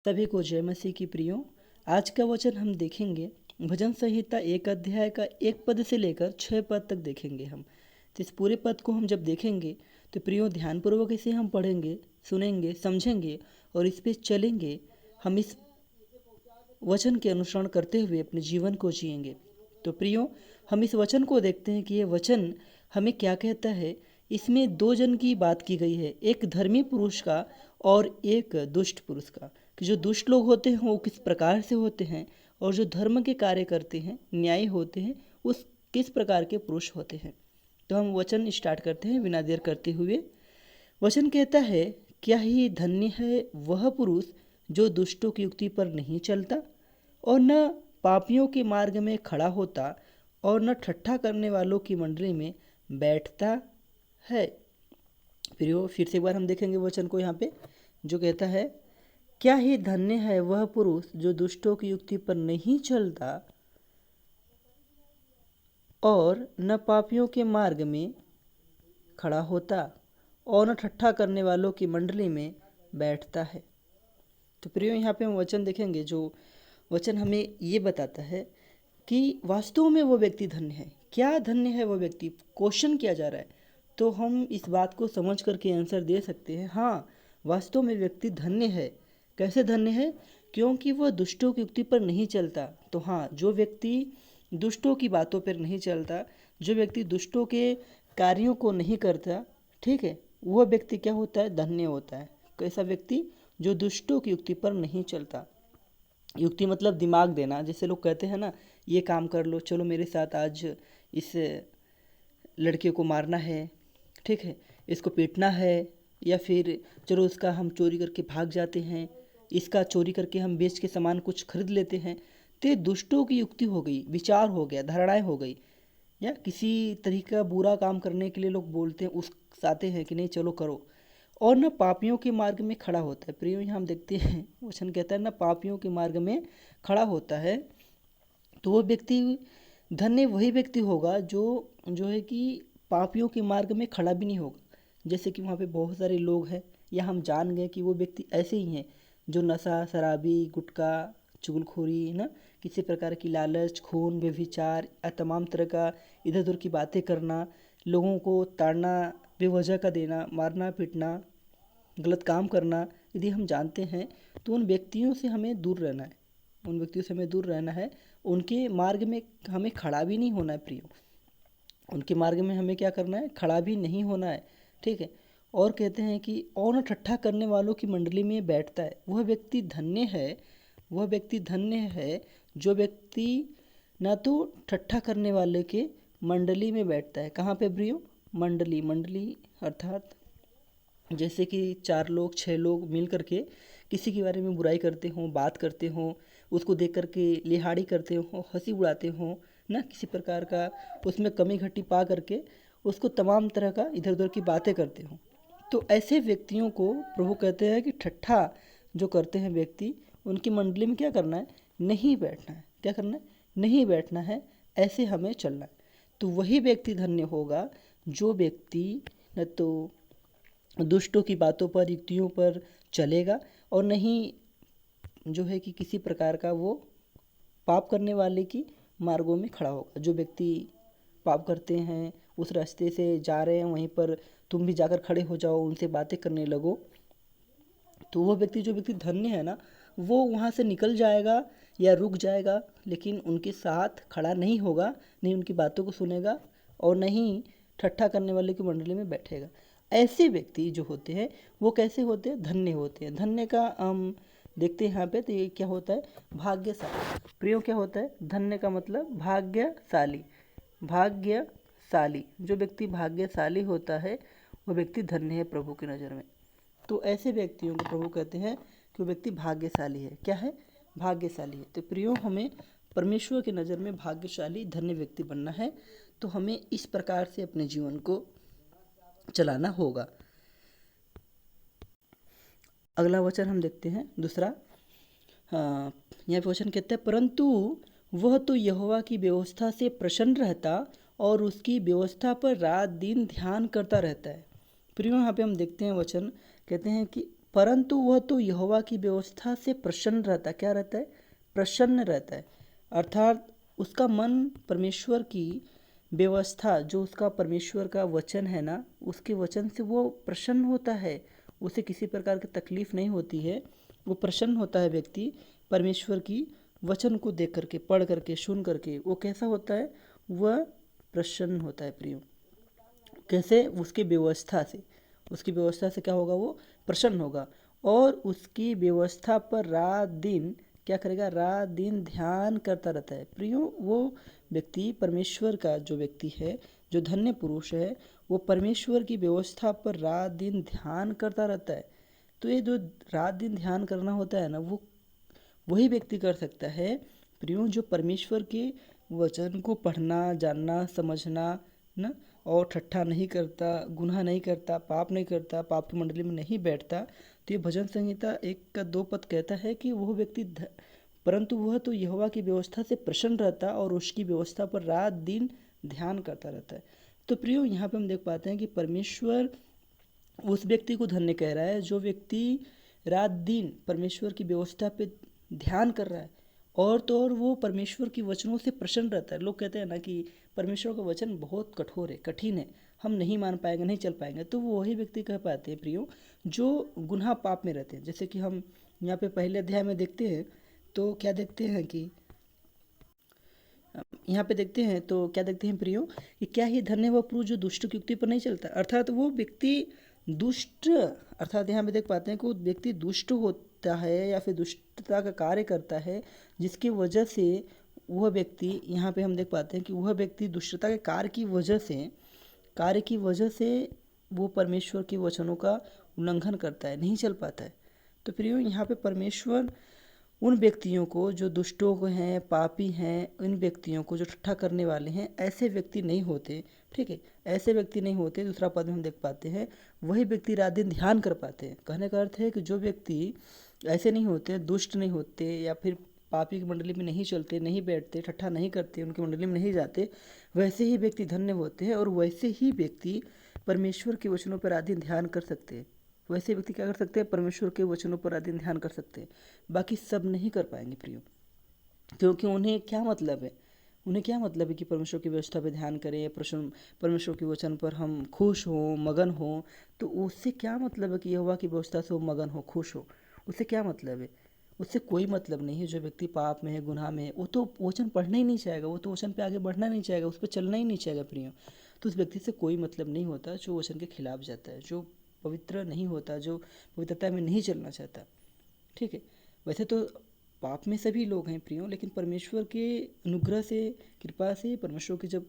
सभी को जय मसीह की प्रियो। आज का वचन हम देखेंगे भजन संहिता 1 अध्याय का 1 पद से लेकर 6 पद तक देखेंगे हम। तो इस पूरे पद को हम जब देखेंगे तो प्रियो ध्यानपूर्वक इसे हम पढ़ेंगे, सुनेंगे, समझेंगे और इस पे चलेंगे। हम इस वचन के अनुसरण करते हुए अपने जीवन को जिएंगे। तो प्रियो, हम इस वचन को देखते हैं कि ये वचन हमें क्या कहता है। इसमें दो जन की बात की गई है, एक धर्मी पुरुष का और एक दुष्ट पुरुष का, कि जो दुष्ट लोग होते हैं वो किस प्रकार से होते हैं और जो धर्म के कार्य करते हैं, न्यायी होते हैं, उस किस प्रकार के पुरुष होते हैं। तो हम वचन स्टार्ट करते हैं बिना देर करते हुए। वचन कहता है, क्या ही धन्य है वह पुरुष जो दुष्टों की युक्ति पर नहीं चलता और न पापियों के मार्ग में खड़ा होता और न ठट्ठा करने वालों की मंडली में बैठता है। फिर से एक बार हम देखेंगे वचन को यहाँ पे, जो कहता है, क्या ही धन्य है वह पुरुष जो दुष्टों की युक्ति पर नहीं चलता और न पापियों के मार्ग में खड़ा होता और न ठट्ठा करने वालों की मंडली में बैठता है। तो प्रियो, यहाँ पे हम वचन देखेंगे, जो वचन हमें ये बताता है कि वास्तव में वो व्यक्ति धन्य है। क्या धन्य है वो व्यक्ति, क्वेश्चन किया जा रहा है। तो हम इस बात को समझ करके आंसर दे सकते हैं, हाँ वास्तव में व्यक्ति धन्य है। कैसे धन्य है? क्योंकि वह दुष्टों की युक्ति पर नहीं चलता। तो हाँ, जो व्यक्ति दुष्टों की बातों पर नहीं चलता, जो व्यक्ति दुष्टों के कार्यों को नहीं करता, ठीक है, वह व्यक्ति क्या होता है? धन्य होता है। कैसा व्यक्ति? जो दुष्टों की युक्ति पर नहीं चलता। युक्ति मतलब दिमाग देना। जैसे लोग कहते हैं ना, ये काम कर लो, चलो मेरे साथ आज इस लड़के को मारना है, ठीक है, इसको पीटना है, या फिर चलो उसका हम चोरी करके भाग जाते हैं, इसका चोरी करके हम बेच के सामान कुछ खरीद लेते हैं। तो ये दुष्टों की युक्ति हो गई, विचार हो गया, धारणाएं हो गई। या किसी तरीके का बुरा काम करने के लिए लोग बोलते हैं, उकसाते हैं कि नहीं चलो करो। और न पापियों के मार्ग में खड़ा होता है। प्रियो, यहाँ हम देखते हैं वचन कहता है न पापियों के मार्ग में खड़ा होता है। तो वो व्यक्ति धन्य वही व्यक्ति होगा जो है कि पापियों के मार्ग में खड़ा भी नहीं होगा। जैसे कि वहाँ पे बहुत सारे लोग हैं, या हम जान गए कि वो व्यक्ति ऐसे ही हैं जो नशा, शराबी, गुटखा, चुगलखोरी, ना किसी प्रकार की लालच, खून, व्यभिचार या तमाम तरह का इधर उधर की बातें करना, लोगों को ताड़ना, बेवजह का देना, मारना पीटना, गलत काम करना, यदि हम जानते हैं तो उन व्यक्तियों से हमें दूर रहना है। उन व्यक्तियों से हमें दूर रहना है। उनके मार्ग में हमें खड़ा भी नहीं होना है प्रियो। उनके मार्ग में हमें क्या करना है? खड़ा भी नहीं होना है, ठीक है। और कहते हैं कि और ठट्ठा करने वालों की मंडली में बैठता है। वह व्यक्ति धन्य है, वह व्यक्ति धन्य है जो व्यक्ति ना तो ठट्ठा करने वाले के मंडली में बैठता है। कहाँ पे प्रियो? मंडली। मंडली अर्थात जैसे कि 4 लोग 6 लोग मिल करके किसी के बारे में बुराई करते हों, बात करते हों, उसको देख करके लिहाड़ी करते हों, हंसी उड़ाते हों, ना किसी प्रकार का उसमें कमी घटी पा करके उसको तमाम तरह का इधर उधर की बातें करते हों। तो ऐसे व्यक्तियों को प्रभु कहते हैं कि ठट्ठा जो करते हैं व्यक्ति, उनकी मंडली में क्या करना है? नहीं बैठना है। क्या करना है? नहीं बैठना है। ऐसे हमें चलना है। तो वही व्यक्ति धन्य होगा जो व्यक्ति न तो दुष्टों की बातों पर, युक्तियों पर चलेगा और नहीं जो है कि किसी प्रकार का वो पाप करने वाले की मार्गों में खड़ा होगा। जो व्यक्ति पाप करते हैं, उस रास्ते से जा रहे हैं, वहीं पर तुम भी जाकर खड़े हो जाओ, उनसे बातें करने लगो, तो वो व्यक्ति, जो व्यक्ति धन्य है ना, वो वहाँ से निकल जाएगा या रुक जाएगा, लेकिन उनके साथ खड़ा नहीं होगा, नहीं उनकी बातों को सुनेगा और नहीं ठट्ठा करने वाले की मंडली में बैठेगा। ऐसे व्यक्ति जो होते हैं वो कैसे होते हैं? धन्य होते हैं। धन्य का हम देखते हैं यहाँ पे, तो ये क्या होता है? भाग्यशाली। प्रियो, क्या होता है? धन्य का मतलब भाग्यशाली। भाग्यशाली, जो व्यक्ति भाग्यशाली होता है वो व्यक्ति धन्य है प्रभु की नज़र में। तो ऐसे व्यक्तियों को प्रभु कहते हैं कि वो व्यक्ति भाग्यशाली है। क्या है? भाग्यशाली है। तो प्रियो, हमें परमेश्वर की नज़र में भाग्यशाली धन्य व्यक्ति बनना है। तो हमें इस प्रकार से अपने जीवन को चलाना होगा। अगला वचन हम देखते हैं, दूसरा। यहाँ पे वचन कहते हैं, परंतु वह तो यहोवा की व्यवस्था से प्रसन्न रहता और उसकी व्यवस्था पर रात दिन ध्यान करता रहता है। प्रियो, यहाँ पे हम देखते हैं वचन कहते हैं कि परंतु वह तो यहोवा की व्यवस्था से प्रसन्न रहता है। क्या रहता है? प्रसन्न रहता है। अर्थात उसका मन परमेश्वर की व्यवस्था, जो उसका परमेश्वर का वचन है ना, उसके वचन से वो प्रसन्न होता है। उसे किसी प्रकार की तकलीफ नहीं होती है। वो प्रसन्न होता है व्यक्ति परमेश्वर की वचन को देख करके, पढ़ करके, सुन करके। वो कैसा होता है? वह प्रसन्न होता है प्रियो। कैसे? उसकी व्यवस्था से। उसकी व्यवस्था से क्या होगा? वो प्रसन्न होगा और उसकी व्यवस्था पर रात दिन क्या करेगा? रात दिन ध्यान करता रहता है प्रियो। वो व्यक्ति परमेश्वर का जो व्यक्ति है, जो धन्य पुरुष है, वो परमेश्वर की व्यवस्था पर रात दिन ध्यान करता रहता है। तो ये जो रात दिन ध्यान करना होता है ना, वो वही व्यक्ति कर सकता है प्रियो जो परमेश्वर के वचन को पढ़ना, जानना, समझना ना, और ठट्ठा नहीं करता, गुनाह नहीं करता, पाप नहीं करता, पाप की मंडली में नहीं बैठता। तो ये भजन संहिता 1 का 2 पद कहता है कि वह व्यक्ति परंतु वह तो यहोवा की व्यवस्था से प्रसन्न रहता और उसकी व्यवस्था पर रात दिन ध्यान करता रहता है। तो प्रियो, यहाँ पे हम देख पाते हैं कि परमेश्वर उस व्यक्ति को धन्य कह रहा है जो व्यक्ति रात दिन परमेश्वर की व्यवस्था पे ध्यान कर रहा है। और तो और वो परमेश्वर की वचनों से प्रसन्न रहता है। लोग कहते हैं ना कि परमेश्वर का वचन बहुत कठोर है, कठिन है, हम नहीं मान पाएंगे, नहीं चल पाएंगे। तो वो वही व्यक्ति कह पाते हैं प्रियो जो गुनाह पाप में रहते हैं। जैसे कि हम यहाँ पे पहले अध्याय में देखते हैं तो क्या देखते हैं कि यहाँ पे देखते हैं तो क्या देखते हैं प्रियो कि क्या ही धन्य वह पुरुष जो दुष्ट की युक्ति पर नहीं चलता। अर्थात वो व्यक्ति दुष्ट, अर्थात यहाँ पे देख पाते हैं कि वो व्यक्ति दुष्ट होता है या फिर दुष्टता का कार्य करता है, जिसकी वजह से वह व्यक्ति, यहाँ पे हम देख पाते हैं कि वह व्यक्ति दुष्टता के कार्य की वजह से वो परमेश्वर के वचनों का उल्लंघन करता है, नहीं चल पाता है। तो प्रियो, यहाँ पे परमेश्वर उन व्यक्तियों को जो दुष्टों को हैं, पापी हैं, उन व्यक्तियों को जो ठट्ठा करने वाले हैं, ऐसे व्यक्ति नहीं होते। ठीक है, ऐसे व्यक्ति नहीं होते। दूसरा पद में हम देख पाते हैं वही व्यक्ति रात दिन ध्यान कर पाते हैं। कहने का अर्थ है कि जो व्यक्ति ऐसे नहीं होते, दुष्ट नहीं होते या फिर पापी की मंडली में नहीं चलते, नहीं बैठते, ठट्ठा नहीं करते, उनकी मंडली में नहीं जाते, वैसे ही व्यक्ति धन्य होते हैं और वैसे ही व्यक्ति परमेश्वर के वचनों पर रात दिन ध्यान कर सकते हैं। वैसे व्यक्ति क्या कर सकते हैं? परमेश्वर के वचनों पर रात दिन ध्यान कर सकते हैं। बाकी सब नहीं कर पाएंगे प्रियो, क्योंकि उन्हें क्या मतलब है? उन्हें क्या मतलब है कि परमेश्वर की व्यवस्था पे ध्यान करें, परमेश्वर के वचन पर हम खुश हों, मगन हों। तो उससे क्या मतलब है कि यहोवा की व्यवस्था से वो मगन हो, खुश हो? उससे क्या मतलब है? उससे कोई मतलब नहीं है। जो व्यक्ति पाप में है, गुनाह में है, वो तो वचन पढ़ना ही नहीं चाहेगा, वो तो वचन पे आगे बढ़ना नहीं चाहेगा, उस पर चलना ही नहीं चाहेगा प्रियो। तो उस व्यक्ति से कोई मतलब नहीं होता जो वचन के खिलाफ जाता है, जो पवित्र नहीं होता, जो पवित्रता में नहीं चलना चाहता। ठीक है, वैसे तो पाप में सभी लोग हैं प्रियो, लेकिन परमेश्वर के अनुग्रह से, कृपा से, परमेश्वर की जब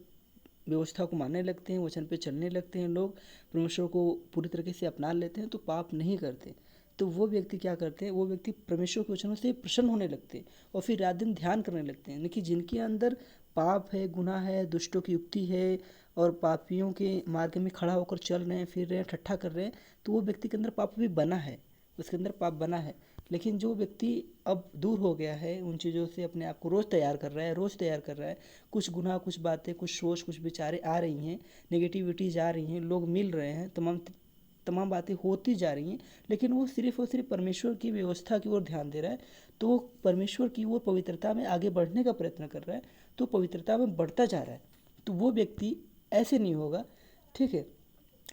व्यवस्था को मानने लगते हैं, वचन पे चलने लगते हैं, लोग परमेश्वर को पूरी तरीके से अपना लेते हैं, तो पाप नहीं करते। तो वो व्यक्ति क्या करते हैं? वो व्यक्ति परमेश्वर के वचनों से प्रसन्न होने लगते हैं और फिर रात दिन ध्यान करने लगते हैं। लेकिन जिनके अंदर पाप है, गुनाह है, दुष्टों की युक्ति है और पापियों के मार्ग में खड़ा होकर चल रहे हैं, फिर रहे हैं, ठट्ठा कर रहे हैं, तो वो व्यक्ति के अंदर पाप भी बना है, उसके अंदर पाप बना है। लेकिन जो व्यक्ति अब दूर हो गया है उन चीज़ों से, अपने आप को रोज़ तैयार कर रहा है, रोज़ तैयार कर रहा है, कुछ गुनाह, कुछ बातें, कुछ सोच, कुछ विचारें आ रही हैं, नेगेटिविटीज आ रही हैं, लोग मिल रहे हैं, तमाम तमाम बातें होती जा रही हैं, लेकिन वो सिर्फ और सिर्फ परमेश्वर की व्यवस्था की ओर ध्यान दे रहा है, तो वो परमेश्वर की ओर पवित्रता में आगे बढ़ने का प्रयत्न कर रहा है, तो पवित्रता में बढ़ता जा रहा है। तो वो व्यक्ति ऐसे नहीं होगा। ठीक है,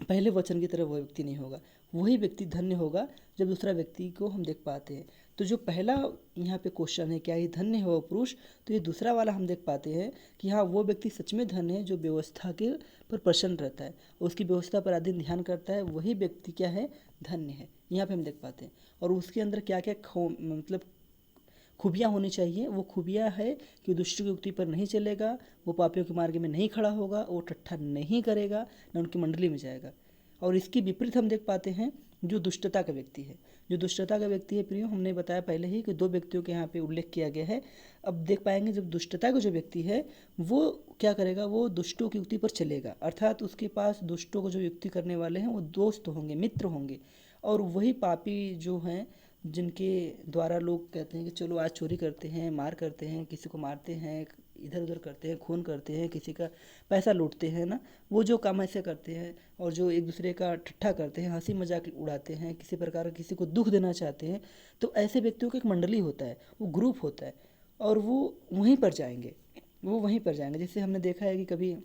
पहले वचन की तरह वो व्यक्ति नहीं होगा। वही व्यक्ति धन्य होगा जब दूसरा व्यक्ति को हम देख पाते हैं। तो जो पहला यहाँ पे क्वेश्चन है, क्या ये धन्य है वो पुरुष, तो ये दूसरा वाला हम देख पाते हैं कि हाँ, वो व्यक्ति सच में धन्य है जो व्यवस्था के पर प्रसन्न रहता है, उसकी व्यवस्था पर आदि ध्यान करता है। वही व्यक्ति क्या है? धन्य है। यहाँ पे हम देख पाते हैं। और उसके अंदर क्या क्या मतलब खूबियाँ होनी चाहिए। वो खूबियाँ है कि दुष्ट की युक्ति पर नहीं चलेगा, वो पापियों के मार्ग में नहीं खड़ा होगा, वो ठट्ठा नहीं करेगा, न उनकी मंडली में जाएगा। और इसके विपरीत हम देख पाते हैं जो दुष्टता का व्यक्ति है। जो दुष्टता का व्यक्ति है प्रियो, हमने बताया पहले ही कि 2 व्यक्तियों के यहाँ पे उल्लेख किया गया है। अब देख पाएंगे जब दुष्टता का जो व्यक्ति है वो क्या करेगा? वो दुष्टों की युक्ति पर चलेगा। अर्थात उसके पास दुष्टों को जो युक्ति करने वाले हैं वो दोस्त होंगे, मित्र होंगे। और वही पापी जो हैं, जिनके द्वारा लोग कहते हैं कि चलो आज चोरी करते हैं, मार करते हैं, किसी को मारते हैं, इधर उधर करते हैं, खून करते हैं, किसी का पैसा लूटते हैं ना, वो जो काम ऐसे करते हैं और जो एक दूसरे का ठट्ठा करते हैं, हंसी मजाक उड़ाते हैं, किसी प्रकार का किसी को दुख देना चाहते हैं, तो ऐसे व्यक्तियों का एक मंडली होता है, वो ग्रुप होता है और वो वहीं पर जाएंगे, वो वहीं पर जाएंगे। जैसे हमने देखा है कि कभी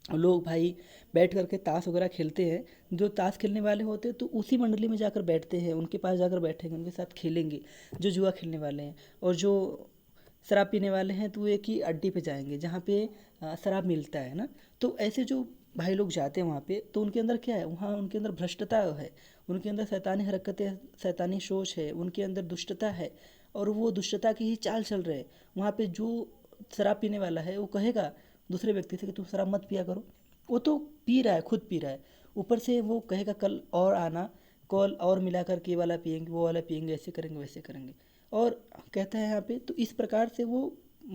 लोग भाई बैठ करके ताश वगैरह खेलते हैं, जो ताश खेलने वाले होते हैं तो उसी मंडली में जाकर बैठते हैं, उनके पास जाकर बैठेंगे, उनके साथ खेलेंगे। जो जुआ खेलने वाले हैं और जो शराब पीने वाले हैं तो एक ही अड्डे पे जाएंगे जहाँ पे शराब मिलता है ना। तो ऐसे जो भाई लोग जाते हैं वहाँ पे, तो उनके अंदर क्या है, वहाँ उनके अंदर भ्रष्टता है, उनके अंदर शैतानी हरकतें, शैतानी सोच है, उनके अंदर दुष्टता है और वो दुष्टता की ही चाल चल रहे हैं। वहाँ पे जो शराब पीने वाला है वो कहेगा दूसरे व्यक्ति से कि तुम शराब मत पिया करो, वो तो पी रहा है, खुद पी रहा है, ऊपर से वो कहेगा कल और आना, कल और मिला कर के ये वाला पियेंगे, वो वाला पियेंगे, ऐसे करेंगे वैसे करेंगे। और कहता है यहाँ पे, तो इस प्रकार से वो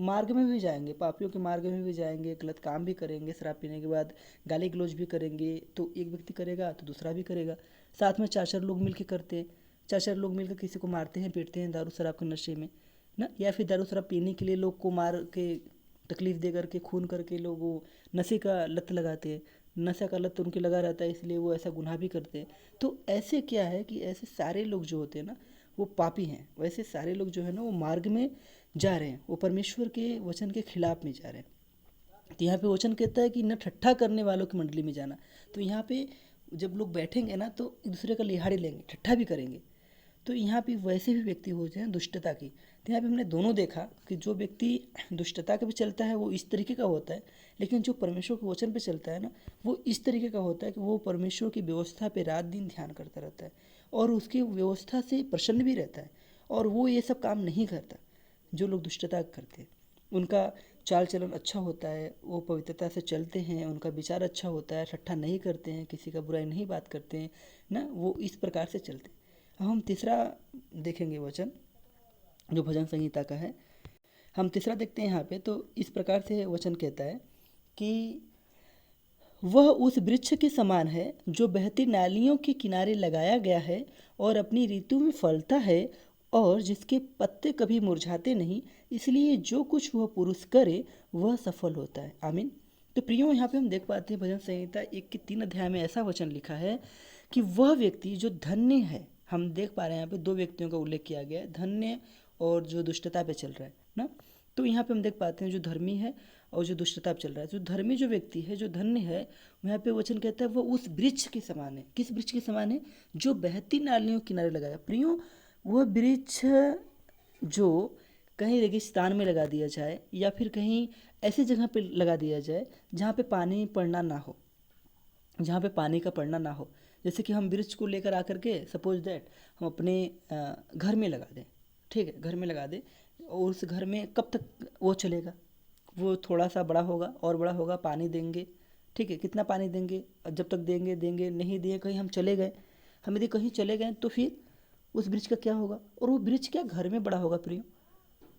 मार्ग में भी जाएंगे, पापियों के मार्ग में भी जाएंगे, गलत काम भी करेंगे, शराब पीने के बाद गाली गलौज भी करेंगे। तो एक व्यक्ति करेगा तो दूसरा भी करेगा, साथ में चार चार लोग मिल के करते हैं, चार चार लोग मिलकर किसी को मारते हैं, पीटते हैं दारू शराब के नशे में ना, या फिर दारू शराब पीने के लिए लोग को मार के तकलीफ़ दे करके खून करके लोग वो नशे का लत लगाते हैं, नशा का लत उनके लगा रहता है, इसलिए वो ऐसा गुनाह भी करते हैं। तो ऐसे क्या है कि ऐसे सारे लोग जो होते हैं ना वो पापी हैं, वैसे सारे लोग जो है ना वो मार्ग में जा रहे हैं, वो परमेश्वर के वचन के खिलाफ में जा रहे हैं। तो यहाँ पे वचन कहता है कि न ठट्ठा करने वालों की मंडली में जाना। तो यहाँ पे जब लोग बैठेंगे ना तो एक दूसरे का लिहाड़ी लेंगे, ठट्ठा भी करेंगे। तो यहाँ पे वैसे भी व्यक्ति होते हैं दुष्टता की। तो यहाँ पे हमने दोनों देखा कि जो व्यक्ति दुष्टता के पे चलता है वो इस तरीके का होता है, लेकिन जो परमेश्वर के वचन पे चलता है ना वो इस तरीके का होता है कि वो परमेश्वर की व्यवस्था पे रात दिन ध्यान करता रहता है और उसकी व्यवस्था से प्रसन्न भी रहता है, और वो ये सब काम नहीं करता। जो लोग दुष्टता करते हैं उनका चाल चलन अच्छा होता है, वो पवित्रता से चलते हैं, उनका विचार अच्छा होता है, ठट्ठा नहीं करते हैं, किसी का बुराई नहीं बात करते हैं ना, वो इस प्रकार से चलते हैं। अब हम तीसरा देखेंगे वचन जो भजन संहिता का है, हम तीसरा देखते हैं यहाँ पे। तो इस प्रकार से वचन कहता है कि वह उस वृक्ष के समान है जो बहती नालियों के किनारे लगाया गया है और अपनी ऋतु में फलता है और जिसके पत्ते कभी मुरझाते नहीं, इसलिए जो कुछ वह पुरुष करे वह सफल होता है। आमीन। तो प्रियो यहाँ पे हम देख पाते हैं भजन संहिता 1 के 3 अध्याय में ऐसा वचन लिखा है कि वह व्यक्ति जो धन्य है, हम देख पा रहे हैं यहाँ पे 2 व्यक्तियों का उल्लेख किया गया है, धन्य और जो दुष्टता पे चल रहा है ना। तो यहाँ पे हम देख पाते हैं जो धर्मी है और जो दुष्टता पे चल रहा है। जो धर्मी जो व्यक्ति है, जो धन्य है, यहाँ पे वचन कहता है वो उस वृक्ष के समान है। किस वृक्ष के समान है? जो बहती नालियों किनारे लगाया। प्रियो, वह वृक्ष जो कहीं रेगिस्तान में लगा दिया जाए या फिर कहीं ऐसी जगह पे लगा दिया जाए जहाँ पे पानी पड़ना ना हो, जहाँ पे पानी का पड़ना ना हो। जैसे कि हम वृक्ष को लेकर आकर के सपोज दैट हम अपने घर में लगा दें, ठीक है, घर में लगा दें, और उस घर में कब तक वो चलेगा? वो थोड़ा सा बड़ा होगा और बड़ा होगा, पानी देंगे, ठीक है, कितना पानी देंगे? जब तक देंगे देंगे, नहीं दिए, कहीं हम चले गए, हम यदि कहीं चले गए तो फिर उस वृक्ष का क्या होगा? और वो वृक्ष क्या घर में बड़ा होगा प्रियो?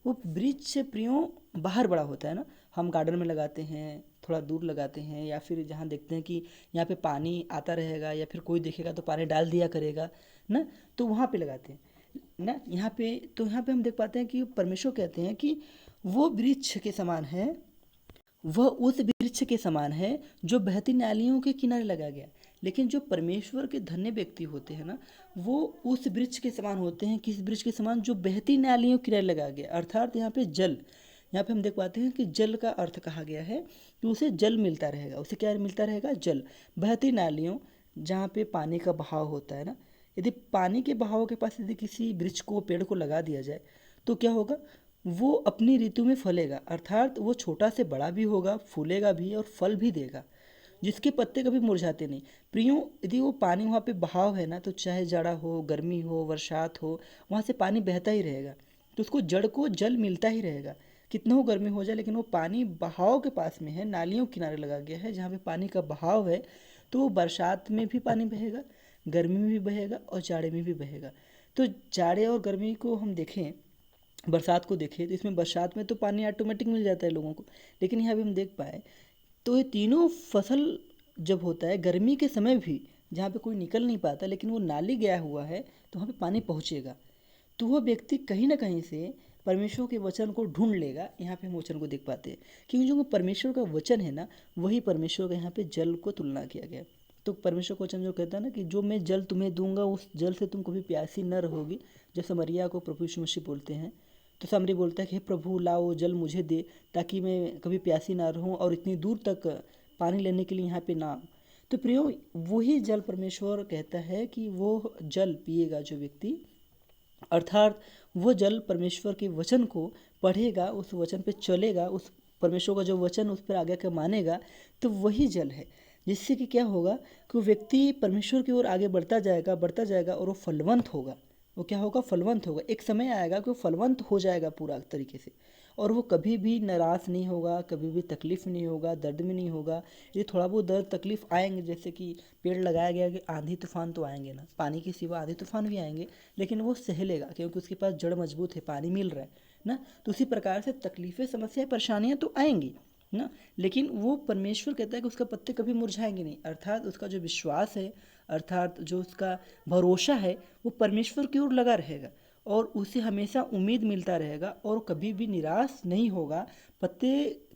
वो वृक्ष प्रियो बाहर बड़ा होता है ना। हम गार्डन में लगाते हैं, थोड़ा दूर लगाते हैं, या फिर जहाँ देखते हैं कि यहाँ पे पानी आता रहेगा या फिर कोई देखेगा तो पानी डाल दिया करेगा ना, तो वहाँ पे लगाते हैं ना। यहाँ पे तो यहाँ पे हम देख पाते हैं कि परमेश्वर कहते हैं कि वो वृक्ष के समान है, वह उस वृक्ष के समान है जो बहती नालियों के किनारे लगा गया। लेकिन जो परमेश्वर के धन्य व्यक्ति होते हैं ना, वो उस वृक्ष के समान होते हैं। किस वृक्ष के समान? जो बहती नालियों के किनारे लगा गया, अर्थात यहाँ पे जल, यहाँ पे हम देख पाते हैं कि जल का अर्थ कहा गया है कि उसे जल मिलता रहेगा। उसे क्या मिलता रहेगा? जल। बहती नालियों, जहाँ पे पानी का बहाव होता है ना, यदि पानी के बहाव के पास यदि किसी वृक्ष को, पेड़ को लगा दिया जाए तो क्या होगा? वो अपनी ऋतु में फलेगा, अर्थात वो छोटा से बड़ा भी होगा, फूलेगा भी और फल भी देगा, जिसके पत्ते कभी मुरझाते नहीं। प्रियो, यदि वो पानी वहाँ पे बहाव है ना, तो चाहे जाड़ा हो, गर्मी हो, बरसात हो, वहाँ से पानी बहता ही रहेगा, तो उसको जड़ को जल मिलता ही रहेगा। कितना हो गर्मी हो जाए, लेकिन वो पानी बहाव के पास में है, नालियों किनारे लगा गया है जहाँ पे पानी का बहाव है, तो वो बरसात में भी पानी बहेगा, गर्मी में भी बहेगा और जाड़े में भी बहेगा। तो जाड़े और गर्मी को हम देखें, बरसात को देखें, तो इसमें बरसात में तो पानी ऑटोमेटिक मिल जाता है लोगों को, लेकिन यहाँ भी हम देख पाए तो ये तीनों फसल जब होता है गर्मी के समय भी, जहाँ पे कोई निकल नहीं पाता लेकिन वो नाली गया हुआ है तो वहाँ पे पानी पहुँचेगा। तो वह व्यक्ति कहीं ना कहीं से परमेश्वर के वचन को ढूंढ लेगा। यहाँ पे हम वचन को देख पाते हैं, क्योंकि जो परमेश्वर का वचन है ना, वही परमेश्वर का यहाँ पे जल को तुलना किया गया। तो परमेश्वर का वचन जो कहता है ना कि जो मैं जल तुम्हें दूंगा उस जल से तुम कभी प्यासी न रहोगी, जैसे मरिया को प्रभु यीशु मसीह बोलते हैं। तो सामरी बोलता है कि हे प्रभु लाओ जल मुझे दे, ताकि मैं कभी प्यासी ना रहूं और इतनी दूर तक पानी लेने के लिए यहाँ पे ना। तो प्रियो, वही जल परमेश्वर कहता है कि वो जल पिएगा जो व्यक्ति, अर्थात वो जल परमेश्वर के वचन को पढ़ेगा, उस वचन पे चलेगा, उस परमेश्वर का जो वचन उस पर आगे का मानेगा, तो वही जल है जिससे कि क्या होगा कि वो व्यक्ति परमेश्वर की ओर आगे बढ़ता जाएगा और वो फलवंत होगा। वो क्या होगा? फलवंत होगा। एक समय आएगा कि वो फलवंत हो जाएगा पूरा तरीके से, और वो कभी भी निराश नहीं होगा, कभी भी तकलीफ नहीं होगा, दर्द में नहीं होगा। ये थोड़ा बहुत दर्द तकलीफ आएंगे, जैसे कि पेड़ लगाया गया कि आंधी तूफान तो आएंगे ना, पानी के सिवा आंधी तूफान भी आएंगे, लेकिन वो सह लेगा क्योंकि उसके पास जड़ मजबूत है, पानी मिल रहा है ना। तो उसी प्रकार से तकलीफें, समस्याएं, परेशानियां तो आएंगी ना, लेकिन वो परमेश्वर कहता है कि उसका पत्ते कभी मुरझाएंगे नहीं। अर्थात उसका जो विश्वास है, अर्थात जो उसका भरोसा है, वो परमेश्वर की ओर लगा रहेगा और उसे हमेशा उम्मीद मिलता रहेगा और कभी भी निराश नहीं होगा। पत्ते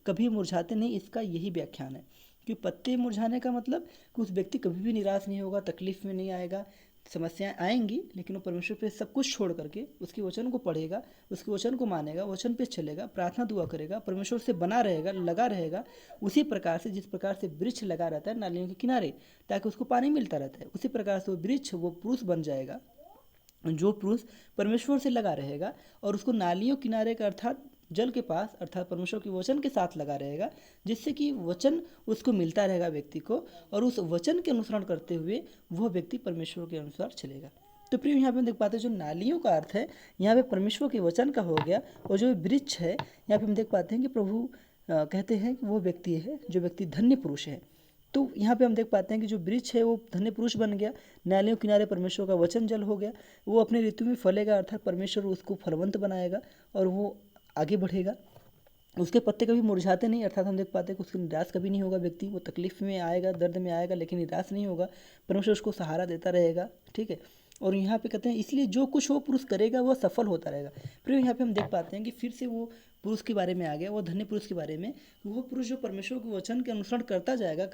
कभी मुरझाते नहीं, इसका यही व्याख्यान है कि पत्ते मुरझाने का मतलब कि उस व्यक्ति कभी भी निराश नहीं होगा, तकलीफ में नहीं आएगा। समस्याएं आएंगी, लेकिन वो परमेश्वर पे सब कुछ छोड़ करके उसके वचन को पढ़ेगा, उसके वचन को मानेगा, वचन पे चलेगा, प्रार्थना दुआ करेगा, परमेश्वर से बना रहेगा, लगा रहेगा। उसी प्रकार से जिस प्रकार से वृक्ष लगा रहता है नालियों के किनारे ताकि उसको पानी मिलता रहता है, उसी प्रकार से वो वृक्ष, वो पुरुष बन जाएगा जो पुरुष परमेश्वर से लगा रहेगा और उसको नालियों किनारे का अर्थात जल के पास, अर्थात परमेश्वर के वचन के साथ लगा रहेगा, जिससे कि वचन उसको मिलता रहेगा व्यक्ति को, और उस वचन के अनुसरण करते हुए वह व्यक्ति परमेश्वर के अनुसार चलेगा। तो प्रिय, यहाँ पे हम देख पाते हैं जो नालियों का अर्थ है यहाँ पे परमेश्वर के वचन का हो गया, और जो वृक्ष है यहाँ पे हम देख पाते हैं कि प्रभु कहते हैं कि वो व्यक्ति है जो व्यक्ति धन्य पुरुष है। तो यहाँ पे हम देख पाते हैं कि जो वृक्ष है वो धन्य पुरुष बन गया, नालियों किनारे परमेश्वर का वचन जल हो गया, वो अपने ऋतु में फलेगा, अर्थात परमेश्वर उसको फलवंत बनाएगा और वो आगे बढ़ेगा। उसके पत्ते कभी मुरझाते नहीं, अर्थात हम देख पाते हैं कि उसको निराश कभी नहीं होगा व्यक्ति। वो तकलीफ में आएगा, दर्द में आएगा, लेकिन निराश नहीं होगा, परमेश्वर उसको सहारा देता रहेगा। ठीक है, और यहाँ पे कहते हैं इसलिए जो कुछ वो पुरुष करेगा वह सफल होता रहेगा। फिर यहाँ पे हम देख पाते हैं कि फिर से वो पुरुष के बारे में आ गया, वो धन्य पुरुष के बारे में। वो पुरुष जो परमेश्वर के वचन के अनुसरण करता जाएगा,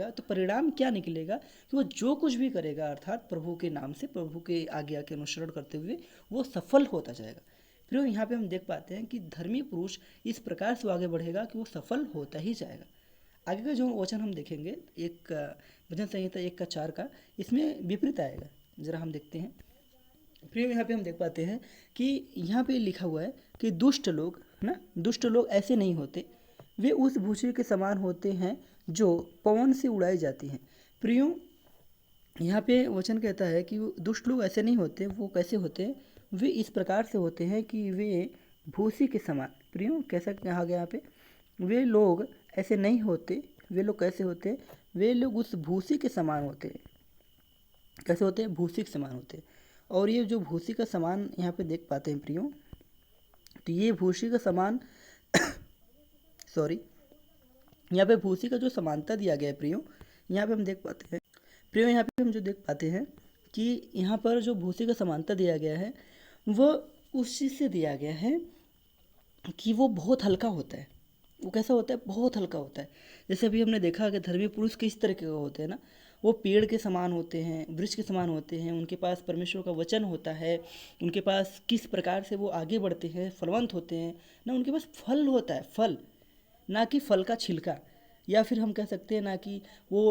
तो परिणाम क्या निकलेगा कि वो जो कुछ भी करेगा, अर्थात प्रभु के नाम से, प्रभु के आज्ञा के अनुसरण करते हुए वो सफल होता जाएगा। फिर यहाँ पे हम देख पाते हैं कि धर्मी पुरुष इस प्रकार से आगे बढ़ेगा कि वो सफल होता ही जाएगा। आगे का जो वचन हम देखेंगे, एक भजन संहिता 1:4 का, इसमें विपरीत आएगा। ज़रा हम देखते हैं। फिर यहाँ पे हम देख पाते हैं कि यहाँ पे लिखा हुआ है कि दुष्ट लोग ना, दुष्ट लोग ऐसे नहीं होते, वे उस भूसे के समान होते हैं जो पवन से उड़ाई जाती हैं। प्रियो, यहाँ पे वचन कहता है कि दुष्ट लोग ऐसे नहीं होते। वो कैसे होते हैं? वे इस प्रकार से होते हैं कि वे भूसी के समान। प्रियो, कैसा कहा गया यहाँ पे? वे लोग ऐसे नहीं होते। वे लोग कैसे होते हैं? वे लोग उस भूसी के समान होते हैं। कैसे होते हैं? भूसी के समान होते हैं। और ये जो भूसी का समान यहाँ पे देख पाते हैं प्रियो, तो ये भूसी का समान सॉरी, यहाँ पे भूसी का जो समानता दिया गया है प्रियो, यहाँ पे हम देख पाते हैं प्रियो, यहाँ पे हम जो देख पाते हैं कि यहाँ पर जो भूसी का समानता दिया गया है वो उस चीज़ से दिया गया है कि वो बहुत हल्का होता है। वो कैसा होता है? बहुत हल्का होता है। जैसे अभी हमने देखा कि धर्मी पुरुष किस तरह के होते हैं ना, वो पेड़ के समान होते हैं, वृक्ष के समान होते हैं, उनके पास परमेश्वर का वचन होता है, उनके पास किस प्रकार से वो आगे बढ़ते हैं, फलवंत होते हैं ना, उनके पास फल होता है, फल, ना कि फल का छिलका, या फिर हम कह सकते हैं ना कि वो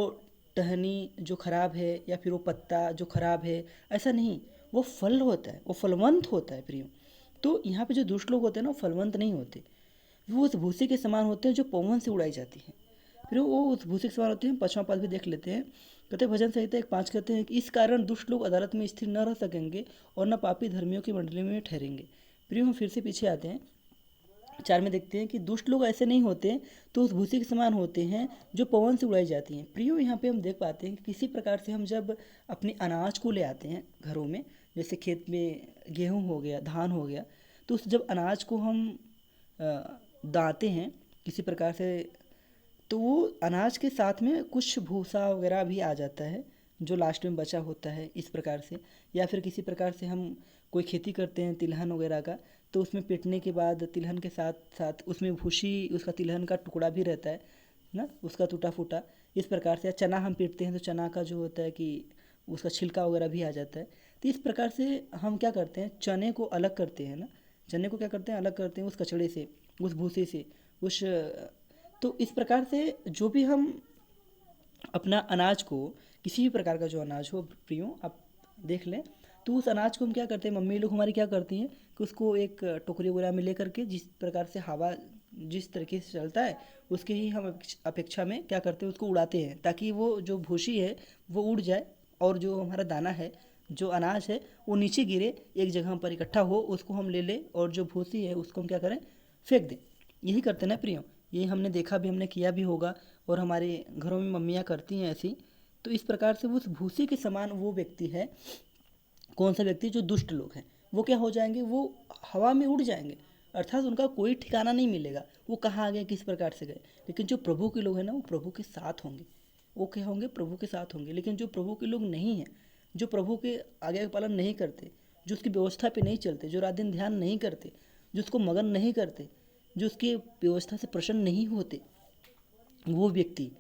टहनी जो खराब है या फिर वो पत्ता जो खराब है, ऐसा नहीं, वो फल होता है, वो फलवंत होता है प्रियो। तो यहाँ पे जो दुष्ट लोग होते हैं ना, वो फलवंत नहीं होते, वो उस भूसे के समान होते हैं जो पवन से उड़ाई जाती है। फिर वो उस भूसे के समान होते हैं। 5वां पद भी देख लेते हैं। कहते हैं भजन संहिता 1:5 कहते हैं कि इस कारण दुष्ट लोग अदालत में स्थिर न रह सकेंगे और न पापी धर्मियों की मंडली में ठहरेंगे। प्रियो, हम फिर से पीछे आते हैं। 4 में देखते हैं कि दुष्ट लोग ऐसे नहीं होते, तो उस भूसी के समान होते हैं जो पवन से उड़ाई जाती हैं। प्रियो, यहाँ पे हम देख पाते हैं कि किसी प्रकार से हम जब अपने अनाज को ले आते हैं घरों में, जैसे खेत में गेहूँ हो गया, धान हो गया, तो उस जब अनाज को हम दाते हैं किसी प्रकार से, तो वो अनाज के साथ में कुछ भूसा वगैरह भी आ जाता है जो लास्ट में बचा होता है, इस प्रकार से। या फिर किसी प्रकार से हम कोई खेती करते हैं तिलहन वगैरह का, तो उसमें पीटने के बाद तिलहन के साथ साथ उसमें भूसी, उसका तिलहन का टुकड़ा भी रहता है ना, उसका टूटा फूटा। इस प्रकार से चना हम पीटते हैं तो चना का जो होता है कि उसका छिलका वगैरह भी आ जाता है। तो इस प्रकार से हम क्या करते हैं, चने को अलग करते हैं ना, चने को क्या करते हैं, अलग करते हैं उस कचड़े से, उस भूसे से, उस तो इस प्रकार से जो भी हम अपना अनाज को, किसी भी प्रकार का जो अनाज हो प्रियो आप देख लें, तो उस अनाज को हम क्या करते हैं, मम्मी लोग हमारी क्या करती हैं कि उसको एक टोकरी वगैरह में ले करके, जिस प्रकार से हवा जिस तरीके से चलता है उसके ही हम अपेक्षा में क्या करते हैं, उसको उड़ाते हैं ताकि वो जो भूसी है वो उड़ जाए, और जो हमारा दाना है, जो अनाज है, वो नीचे गिरे, एक जगह पर इकट्ठा हो, उसको हम ले लें, और जो भूसी है उसको हम क्या करें, फेंक दें। यही करते हैं ना प्रियो, ये हमने देखा भी, हमने किया भी होगा, और हमारे घरों में मम्मियाँ करती हैं ऐसी। तो इस प्रकार से उस भूसी के समान वो व्यक्ति है, कौन सा व्यक्ति, जो दुष्ट लोग हैं, वो क्या हो जाएंगे, वो हवा में उड़ जाएंगे, अर्थात उनका कोई ठिकाना नहीं मिलेगा, वो कहाँ आ गए, किस प्रकार से गए। लेकिन जो प्रभु के लोग हैं ना, वो प्रभु के साथ होंगे, वो क्या होंगे, प्रभु के साथ होंगे। लेकिन जो प्रभु के लोग नहीं हैं, जो प्रभु के आज्ञा का पालन नहीं करते, जो उसकी व्यवस्था पे नहीं चलते, जो रात दिन ध्यान नहीं करते, जो उसको मगन नहीं करते, जो उसकी व्यवस्था से प्रसन्न नहीं होते, वो व्यक्ति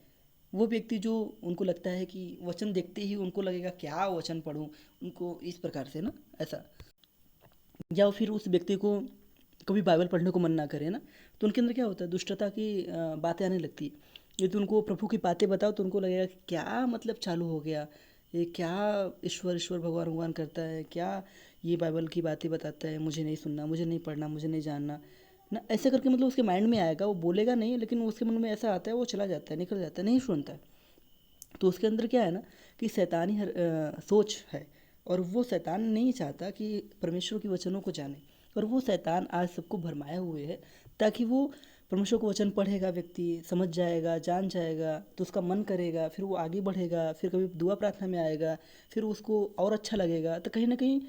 वो व्यक्ति जो, उनको लगता है कि वचन देखते ही उनको लगेगा क्या वचन पढ़ूं, उनको इस प्रकार से ना, ऐसा, या फिर उस व्यक्ति को कभी बाइबल पढ़ने को मन ना करे ना, तो उनके अंदर क्या होता है, दुष्टता की बातें आने लगती है। यदि उनको प्रभु की बातें बताओ तो उनको लगेगा कि क्या मतलब चालू हो गया, ये क्या ईश्वर ईश्वर भगवान भगवान करता है, क्या ये बाइबल की बातें बताता है, मुझे नहीं सुनना, मुझे नहीं पढ़ना, मुझे नहीं जानना ना, ऐसे करके मतलब उसके माइंड में आएगा, वो बोलेगा नहीं, लेकिन उसके मन में ऐसा आता है, वो चला जाता है, निकल जाता है, नहीं सुनता है। तो उसके अंदर क्या है ना, कि शैतानी सोच है, और वो शैतान नहीं चाहता कि परमेश्वर के वचनों को जाने, और वो शैतान आज सबको भरमाए हुए है, ताकि वो परमेश्वर को वचन पढ़ेगा, व्यक्ति समझ जाएगा, जान जाएगा, तो उसका मन करेगा, फिर वो आगे बढ़ेगा, फिर कभी दुआ प्रार्थना में आएगा, फिर उसको और अच्छा लगेगा। तो कहीं ना कहीं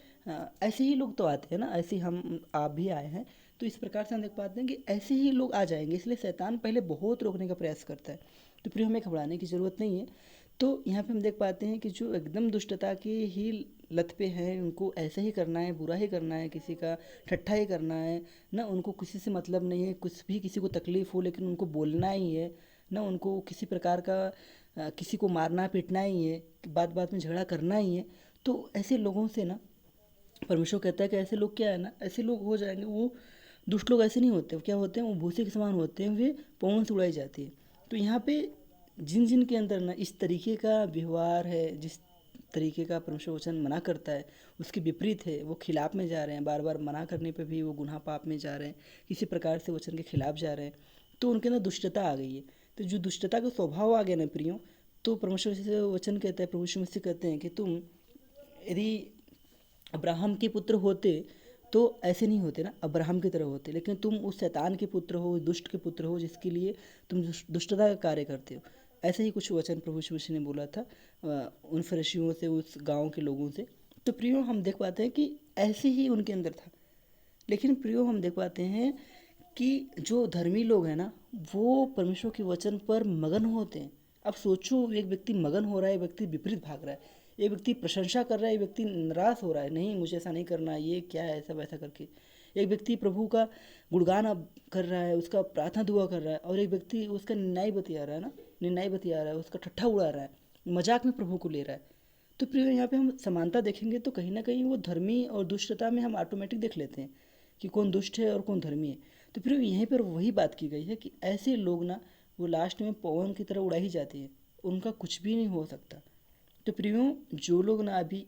ऐसे ही लोग तो आते हैं ना, ऐसे ही हम आप भी आए हैं, तो इस प्रकार से हम देख पाते हैं कि ऐसे ही लोग आ जाएंगे, इसलिए शैतान पहले बहुत रोकने का प्रयास करता है। तो फिर हमें घबराने की ज़रूरत नहीं है। तो यहाँ पे हम देख पाते हैं कि जो एकदम दुष्टता की ही लत पे हैं, उनको ऐसे ही करना है, बुरा ही करना है, किसी का ठट्ठा ही करना है ना, उनको किसी से मतलब नहीं है, कुछ भी किसी को तकलीफ़ हो लेकिन उनको बोलना ही है ना, उनको किसी प्रकार का किसी को मारना पीटना ही है, बात बात में झगड़ा करना ही है। तो ऐसे लोगों से ना परमेश्वर कहता है कि ऐसे लोग क्या है ना, ऐसे लोग हो जाएंगे, वो दुष्ट लोग ऐसे नहीं होते, वो क्या होते हैं, वो भूसे के समान होते हैं, वे पवन से उड़ाई जाती है। तो यहाँ पे जिन जिन के अंदर ना इस तरीके का व्यवहार है, जिस तरीके का परमेश्वर वचन मना करता है उसके विपरीत है, वो खिलाफ में जा रहे हैं, बार बार मना करने पे भी वो गुनाह पाप में जा रहे हैं, किसी प्रकार से वचन के खिलाफ जा रहे हैं, तो उनके अंदर दुष्टता आ गई है। तो जो दुष्टता का स्वभाव आ गया ना प्रियो, तो परमेश्वर से वचन कहता है, प्रभु यीशु मसीह कहते हैं कि तुम यदि अब्राहम के पुत्र होते तो ऐसे नहीं होते ना, अब्राहम की तरह होते, लेकिन तुम उस शैतान के पुत्र हो, दुष्ट के पुत्र हो, जिसके लिए तुम दुष्टता का कार्य करते हो। ऐसे ही कुछ वचन प्रभु यीशु मसीह ने बोला था उन फरीसियों से, उस गांव के लोगों से। तो प्रियो हम देख पाते हैं कि ऐसे ही उनके अंदर था। लेकिन प्रियो हम देख पाते हैं कि जो धर्मी लोग हैं ना, वो परमेश्वर के वचन पर मगन होते हैं। अब सोचो, एक व्यक्ति मगन हो रहा है, एक व्यक्ति विपरीत भाग रहा है, एक व्यक्ति प्रशंसा कर रहा है, एक व्यक्ति निराश हो रहा है, नहीं मुझे ऐसा नहीं करना, ये क्या है, ऐसा वैसा करके। एक व्यक्ति प्रभु का गुणगान अब कर रहा है, उसका प्रार्थना दुआ कर रहा है, और एक व्यक्ति उसका निर्णय बतिया रहा है ना, निर्णय बतिया रहा है, उसका ठट्ठा उड़ा रहा है, मजाक में प्रभु को ले रहा है। तो प्रिय यहाँ पे हम समानता देखेंगे तो कहीं ना कहीं वो धर्मी और दुष्टता में हम ऑटोमेटिक देख लेते हैं कि कौन दुष्ट है और कौन धर्मी है। तो फिर यहीं पर वही बात की गई है कि ऐसे लोग ना, वो लास्ट में पवन की तरह उड़ा ही जाती है, उनका कुछ भी नहीं हो सकता। तो प्रियो, जो लोग ना अभी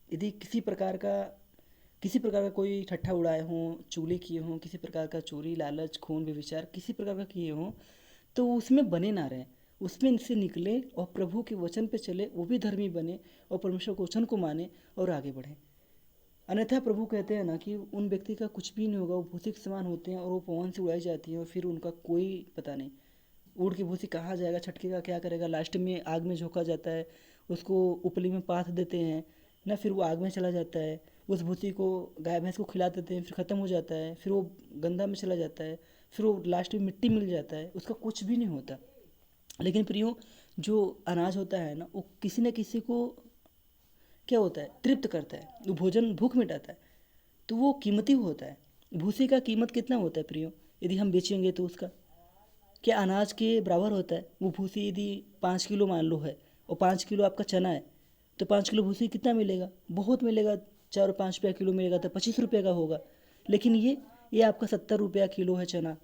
यदि किसी प्रकार का कोई ठट्ठा उड़ाए हों, चुगली किए हों, किसी प्रकार का चोरी लालच खून व्यभिचार किसी प्रकार का किए हों, तो उसमें बने ना रहें, उसमें से निकले और प्रभु के वचन पे चले, वो भी धर्मी बने और परमेश्वर के वचन को माने और आगे बढ़ें। अन्यथा प्रभु कहते हैं ना कि उन व्यक्ति का कुछ भी नहीं होगा, वो भूसी के समान होते हैं और वो पवन से उड़ाई जाती हैं, और फिर उनका कोई पता नहीं, उड़ के भूसी कहाँ जाएगा, छटकेगा, क्या करेगा, लास्ट में आग में झोंका जाता है, उसको उपली में पाथ देते हैं ना, फिर वो आग में चला जाता है, उस भूसी को गाय भैंस को खिला देते हैं, फिर ख़त्म हो जाता है, फिर वो गंदा में चला जाता है, फिर वो लास्ट में मिट्टी मिल जाता है, उसका कुछ भी नहीं होता। लेकिन प्रियो, जो अनाज होता है ना, वो किसी न किसी को क्या होता है, तृप्त करता है, वो भोजन भूख मिटाता है, तो वो कीमती होता है। भूसी का कीमत कितना होता है प्रियो, यदि हम बेचेंगे तो उसका क्या अनाज के बराबर होता है? वो भूसी यदि 5 किलो मान लो है और 5 किलो आपका चना है, तो 5 किलो भूसी कितना मिलेगा? बहुत मिलेगा, 4 और 5 रुपया किलो मिलेगा तो 25 रुपये का होगा। लेकिन ये आपका 70 रुपया किलो है चना,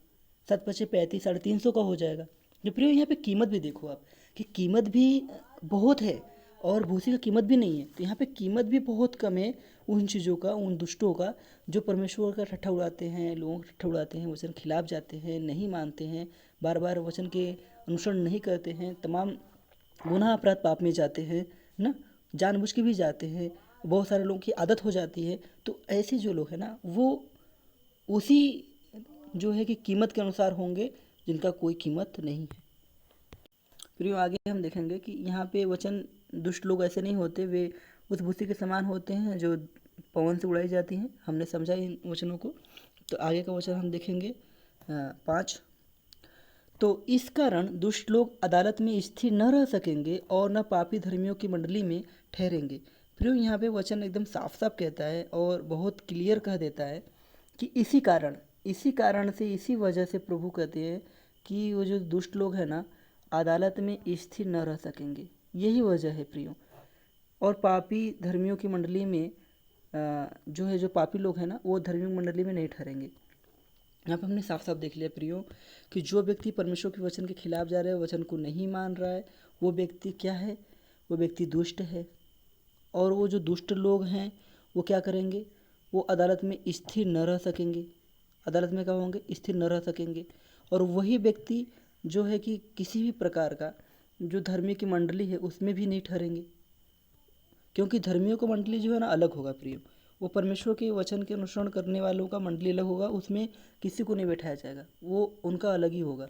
7 × 5 = 35, 350 का हो जाएगा। जो प्रियो यहाँ पे कीमत भी देखो आप कि कीमत भी बहुत है और भूसी का कीमत भी नहीं है, तो यहाँ पे कीमत भी बहुत कम है उन चीज़ों का, उन दुष्टों का जो परमेश्वर का ठट्ठा उड़ाते हैं, लोगों का ठट्ठा उड़ाते हैं, वचन खिलाफ जाते हैं, नहीं मानते हैं, बार बार वचन के अनुसरण नहीं करते हैं, तमाम गुनाह अपराध पाप में जाते हैं ना, जानबूझ के भी जाते हैं, बहुत सारे लोगों की आदत हो जाती है। तो ऐसे जो लोग हैं ना वो उसी जो है कि कीमत के अनुसार होंगे जिनका कोई कीमत नहीं है। फिर यूँ आगे हम देखेंगे कि यहाँ पे वचन दुष्ट लोग ऐसे नहीं होते, वे उस भूसी के समान होते हैं जो पवन से उड़ाई जाती हैं। हमने समझा इन वचनों को। तो आगे का वचन हम देखेंगे 5। तो इस कारण दुष्ट लोग अदालत में स्थिर न रह सकेंगे और न पापी धर्मियों की मंडली में ठहरेंगे। फिर यहाँ पे वचन एकदम साफ साफ कहता है और बहुत क्लियर कह देता है कि इसी कारण से, इसी वजह से प्रभु कहते हैं कि वो जो दुष्ट लोग हैं ना अदालत में स्थिर न रह सकेंगे। यही वजह है प्रियो। और पापी धर्मियों की मंडली में जो है, जो पापी लोग हैं ना वो धर्मियों की मंडली में नहीं ठहरेंगे। यहाँ पे हमने साफ साफ देख लिया प्रियो कि जो व्यक्ति परमेश्वर के वचन के खिलाफ जा रहा है, वचन को नहीं मान रहा है, वो व्यक्ति क्या है? वो व्यक्ति दुष्ट है। और वो जो दुष्ट लोग हैं वो क्या करेंगे? वो अदालत में स्थिर न रह सकेंगे। अदालत में क्या होंगे? स्थिर न रह सकेंगे। और वही व्यक्ति जो है कि किसी भी प्रकार का जो धर्मी की मंडली है उसमें भी नहीं ठहरेंगे, क्योंकि धर्मियों का मंडली जो है ना अलग होगा प्रियो। वो परमेश्वर के वचन के अनुसरण करने वालों का मंडली अलग होगा, उसमें किसी को नहीं बैठाया जाएगा, वो उनका अलग ही होगा।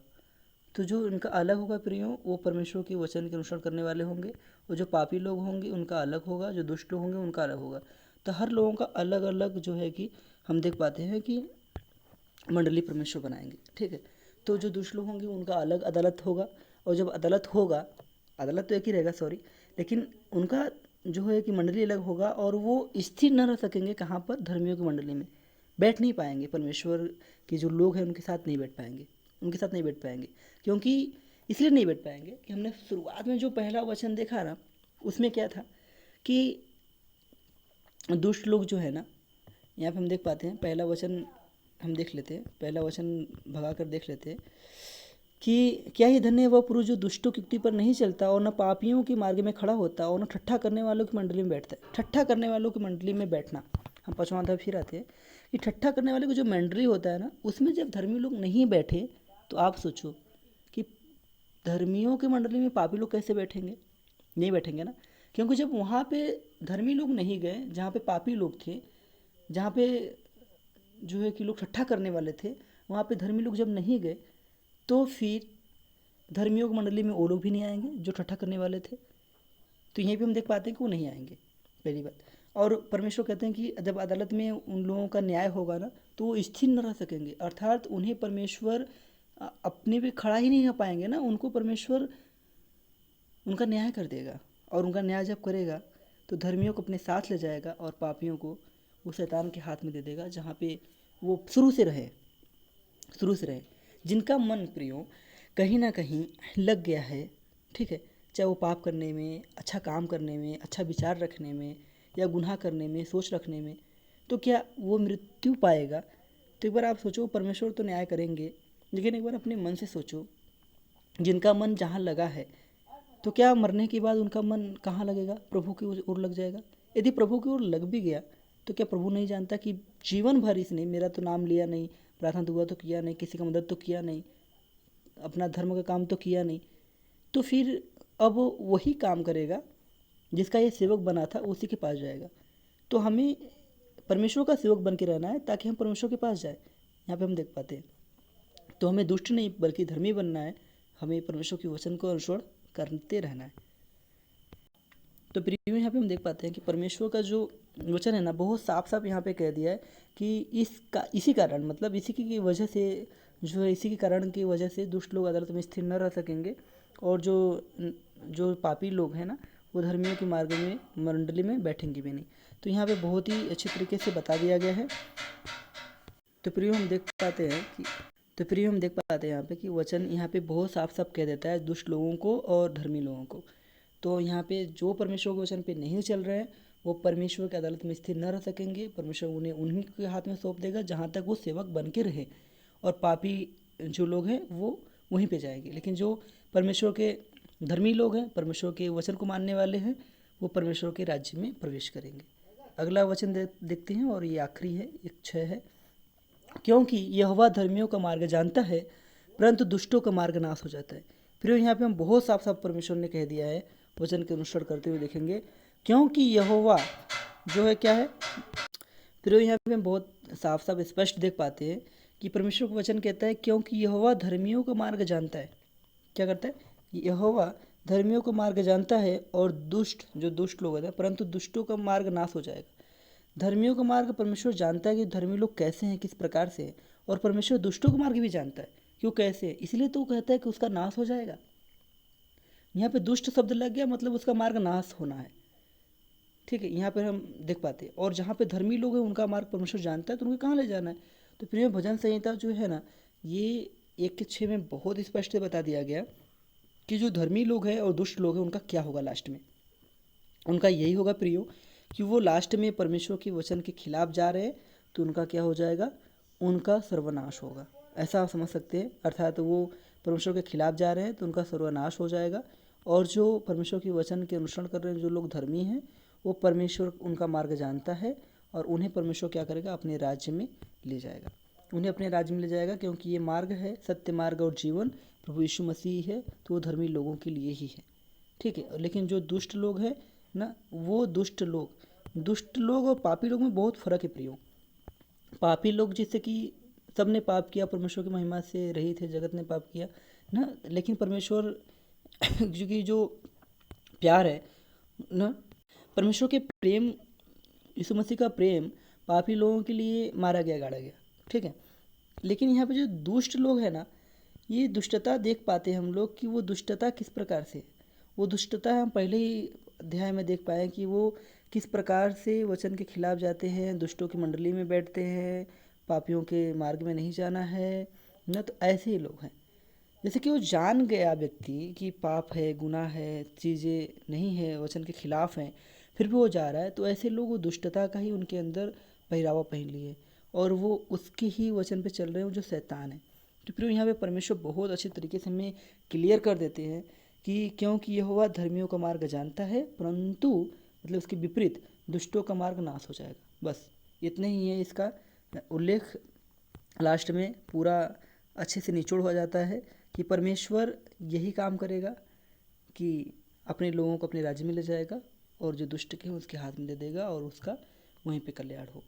तो जो उनका अलग होगा प्रियो, वो परमेश्वर के वचन के अनुसरण करने वाले होंगे। और जो पापी लोग होंगे उनका अलग होगा, जो दुष्ट लोग होंगे उनका अलग होगा। तो हर लोगों का अलग अलग जो है कि हम देख पाते हैं कि मंडली परमेश्वर बनाएंगे, ठीक है। तो जो दुष्ट लोग होंगे उनका अलग अदालत होगा, और जब अदालत होगा, अदालत तो एक ही रहेगा सॉरी, लेकिन उनका जो है कि मंडली अलग होगा और वो स्थिर न रह सकेंगे। कहाँ पर? धर्मियों की मंडली में बैठ नहीं पाएंगे। परमेश्वर के जो लोग हैं उनके साथ नहीं बैठ पाएंगे, उनके साथ नहीं बैठ पाएंगे। क्योंकि इसलिए नहीं बैठ पाएंगे कि हमने शुरुआत में जो पहला वचन देखा ना उसमें क्या था कि दुष्ट लोग जो है ना, यहाँ पे हम देख पाते हैं पहला वचन हम देख लेते हैं, पहला वचन भगा कर देख लेते हैं कि क्या ही धन्य है वह पुरुष जो दुष्टों की युक्ति पर नहीं चलता और न पापियों के मार्ग में खड़ा होता और न ठट्ठा करने वालों की मंडली में बैठता है। ठट्ठा करने वालों की मंडली में बैठना, हम 5वां अध्याय फिर आते हैं कि ठट्ठा करने वाले को जो मंडली होता है ना उसमें जब धर्मी लोग नहीं बैठे तो आप सोचो कि धर्मियों की मंडली में पापी लोग कैसे बैठेंगे? नहीं बैठेंगे ना, क्योंकि जब वहाँ पे धर्मी लोग नहीं गए, जहाँ पे पापी लोग थे, जहाँ पे जो है कि लोग ठट्ठा करने वाले थे, वहाँ पे धर्मी लोग जब नहीं गए तो फिर धर्मियों की मंडली में वो लोग भी नहीं आएंगे जो ठट्ठा करने वाले थे। तो यहीं पे हम देख पाते हैं कि वो नहीं आएंगे, पहली बात। और परमेश्वर कहते हैं कि जब अदालत में उन लोगों का न्याय होगा ना तो वो स्थिर न रह सकेंगे, अर्थात उन्हें परमेश्वर अपने पे खड़ा ही नहीं हो पाएंगे ना, उनको परमेश्वर उनका न्याय कर देगा। और उनका न्याय जब करेगा तो धर्मियों को अपने साथ ले जाएगा और पापियों को वो शैतान के हाथ में दे देगा, जहाँ पे वो शुरू से रहे। जिनका मन प्रियो कहीं ना कहीं लग गया है, ठीक है, चाहे वो पाप करने में, अच्छा काम करने में, अच्छा विचार रखने में, या गुनाह करने में, सोच रखने में, तो क्या वो मृत्यु पाएगा? तो एक बार आप सोचो, परमेश्वर तो न्याय करेंगे, लेकिन एक बार अपने मन से सोचो, जिनका मन जहाँ लगा है तो क्या मरने के बाद उनका मन कहाँ लगेगा? प्रभु की ओर लग जाएगा। यदि प्रभु की ओर लग भी गया तो क्या प्रभु नहीं जानता कि जीवन भर इसने मेरा तो नाम लिया नहीं, प्रार्थना दुआ तो किया नहीं, किसी का मदद तो किया नहीं, अपना धर्म का काम तो किया नहीं, तो फिर अब वही काम करेगा जिसका ये सेवक बना था, उसी के पास जाएगा। तो हमें परमेश्वर का सेवक बन के रहना है ताकि हम परमेश्वर के पास जाए। यहाँ पे हम देख पाते हैं, तो हमें दुष्ट नहीं बल्कि धर्मी बनना है। हमें परमेश्वर के वचन को अनुसरण करते रहना है। तो प्रिव्यू यहाँ पे हम देख पाते हैं कि परमेश्वर का जो वचन है ना बहुत साफ साफ यहाँ पे कह दिया है कि इसी कारण, मतलब इसी की वजह से जो है, इसी के कारण की वजह से दुष्ट लोग अदालत में स्थिर न रह सकेंगे और जो पापी लोग हैं ना वो धर्मियों के मार्ग में मंडली में बैठेंगे भी नहीं। तो यहाँ पे बहुत ही अच्छी तरीके से बता दिया गया है। तो प्रियो हम देख पाते हैं यहाँ पे कि वचन यहाँ पे बहुत साफ साफ कह देता है दुष्ट लोगों को और धर्मी लोगों को। तो यहाँ पे जो परमेश्वर के वचन पे नहीं चल रहे हैं वो परमेश्वर की अदालत में स्थिर न रह सकेंगे। परमेश्वर उन्हें उन्हीं के हाथ में सौंप देगा जहाँ तक वो सेवक बन के रहे, और पापी जो लोग हैं वो वहीं पे जाएंगे। लेकिन जो परमेश्वर के धर्मी लोग हैं, परमेश्वर के वचन को मानने वाले हैं, वो परमेश्वर के राज्य में प्रवेश करेंगे। अगला वचन देखते हैं और ये आखिरी है, 1:6 है। क्योंकि यहोवा धर्मियों का मार्ग जानता है परंतु दुष्टों का मार्ग नाश हो जाता है। फिर यहाँ पे हम बहुत साफ साफ परमेश्वर ने कह दिया है, वचन के अनुसरण करते हुए देखेंगे। क्योंकि यहोवा जो है क्या है, फिर यहाँ पे हम बहुत साफ साफ स्पष्ट देख पाते हैं कि परमेश्वर का वचन कहता है क्योंकि यहोवा धर्मियों का मार्ग जानता है। क्या करता है? यहोवा धर्मियों का मार्ग जानता है और दुष्ट लोग हैं परंतु दुष्टों का मार्ग नाश हो जाएगा। धर्मियों का मार्ग परमेश्वर जानता है कि धर्मी लोग कैसे हैं, किस प्रकार से हैं, और परमेश्वर दुष्टों का मार्ग भी जानता है कि वो कैसे है, इसलिए तो वो कहता है कि उसका नाश हो जाएगा। यहाँ पे दुष्ट शब्द लग गया, मतलब उसका मार्ग नाश होना है। ठीक है, यहाँ पर हम देख पाते हैं। और जहाँ पे धर्मी लोग हैं उनका मार्ग परमेश्वर जानता है, तो उनको कहाँ ले जाना है। तो प्रिय भजन संहिता जो है ना, ये 1:6 में बहुत स्पष्ट से बता दिया गया कि जो धर्मी लोग हैं और दुष्ट लोग हैं उनका क्या होगा लास्ट में। उनका यही होगा प्रियो कि वो लास्ट में परमेश्वर के वचन के खिलाफ जा रहे हैं, तो उनका क्या हो जाएगा, उनका सर्वनाश होगा। ऐसा आप समझ सकते हैं। अर्थात वो परमेश्वर के खिलाफ जा रहे हैं तो उनका सर्वनाश हो जाएगा। और जो परमेश्वर के वचन के अनुसरण कर रहे हैं, जो लोग धर्मी हैं, वो परमेश्वर उनका मार्ग जानता है और उन्हें परमेश्वर क्या करेगा, अपने राज्य में ले जाएगा। उन्हें अपने राज्य में ले जाएगा, क्योंकि ये मार्ग है, सत्य मार्ग और जीवन प्रभु यीशु मसीह है, तो वो धर्मी लोगों के लिए ही है। ठीक है। लेकिन जो दुष्ट लोग हैं ना, वो दुष्ट लोग और पापी लोग में बहुत फर्क है प्रियो। पापी लोग जैसे कि सबने पाप किया, परमेश्वर की महिमा से रहित है, जगत ने पाप किया ना, लेकिन परमेश्वर जो प्यार है ना, परमेश्वर के प्रेम, यीशु मसीह का प्रेम पापी लोगों के लिए मारा गया, गाड़ा गया। ठीक है। लेकिन यहाँ पे जो दुष्ट लोग हैं ना, ये दुष्टता देख पाते हैं हम लोग कि वो दुष्टता किस प्रकार से, वो दुष्टता हम पहले ही अध्याय में देख पाए कि वो किस प्रकार से वचन के खिलाफ जाते हैं, दुष्टों की मंडली में बैठते हैं, पापियों के मार्ग में नहीं जाना है ना। तो ऐसे ही लोग हैं, जैसे कि वो जान गया व्यक्ति कि पाप है, गुनाह है, चीज़ें नहीं है, वचन के खिलाफ हैं, फिर भी वो जा रहा है, तो ऐसे लोग वो दुष्टता का ही उनके अंदर पहरावा पहन लिए और वो उसके ही वचन पे चल रहे हैं, जो शैतान है। तो फिर यहाँ पे परमेश्वर बहुत अच्छे तरीके से हमें क्लियर कर देते हैं कि क्योंकि यहोवा धर्मियों का मार्ग जानता है परंतु मतलब उसके विपरीत दुष्टों का मार्ग नाश हो जाएगा। बस इतने ही है इसका उल्लेख। लास्ट में पूरा अच्छे से निचोड़ हो जाता है कि परमेश्वर यही काम करेगा कि अपने लोगों को अपने राज्य में ले जाएगा और जो दुष्ट के हैं उसके हाथ में दे देगा और उसका वहीं पे कल्याण हो।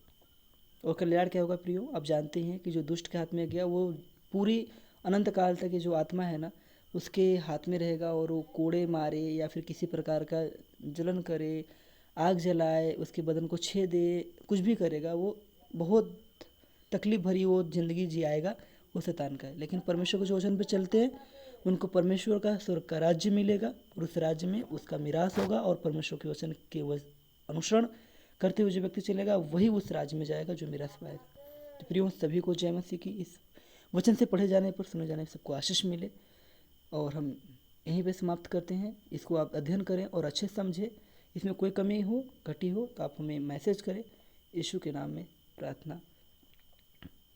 और कल्याण क्या होगा प्रियो, आप जानते हैं कि जो दुष्ट के हाथ में गया वो पूरी अनंत काल तक ये जो आत्मा है ना उसके हाथ में रहेगा, और वो कोड़े मारे या फिर किसी प्रकार का जलन करे, आग जलाए, उसके बदन को छेदे, कुछ भी करेगा, वो बहुत तकलीफ भरी वो ज़िंदगी जियाएगा, वो शैतान का है। लेकिन परमेश्वर के जो वचन पे चलते हैं उनको परमेश्वर का स्वर्ग का राज्य मिलेगा और उस राज्य में उसका मिरास होगा, और परमेश्वर के वचन के अनुसरण करते हुए जो व्यक्ति चलेगा वही उस राज्य में जाएगा जो मिरास पाएगा। तो प्रियो सभी को जय मसीह की। इस वचन से पढ़े जाने पर, सुने जाने पर सबको आशीष मिले, और हम यहीं पे समाप्त करते हैं। इसको आप अध्ययन करें और अच्छे से समझें। इसमें कोई कमी हो, घटी हो तो आप हमें मैसेज करें। यीशु के नाम में प्रार्थना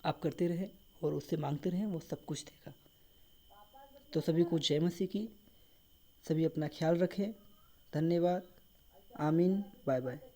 आप करते रहें और उससे मांगते रहें, वो सब कुछ देगा। तो सभी को जय मसीह की। सभी अपना ख्याल रखें। धन्यवाद। आमीन। Bye bye.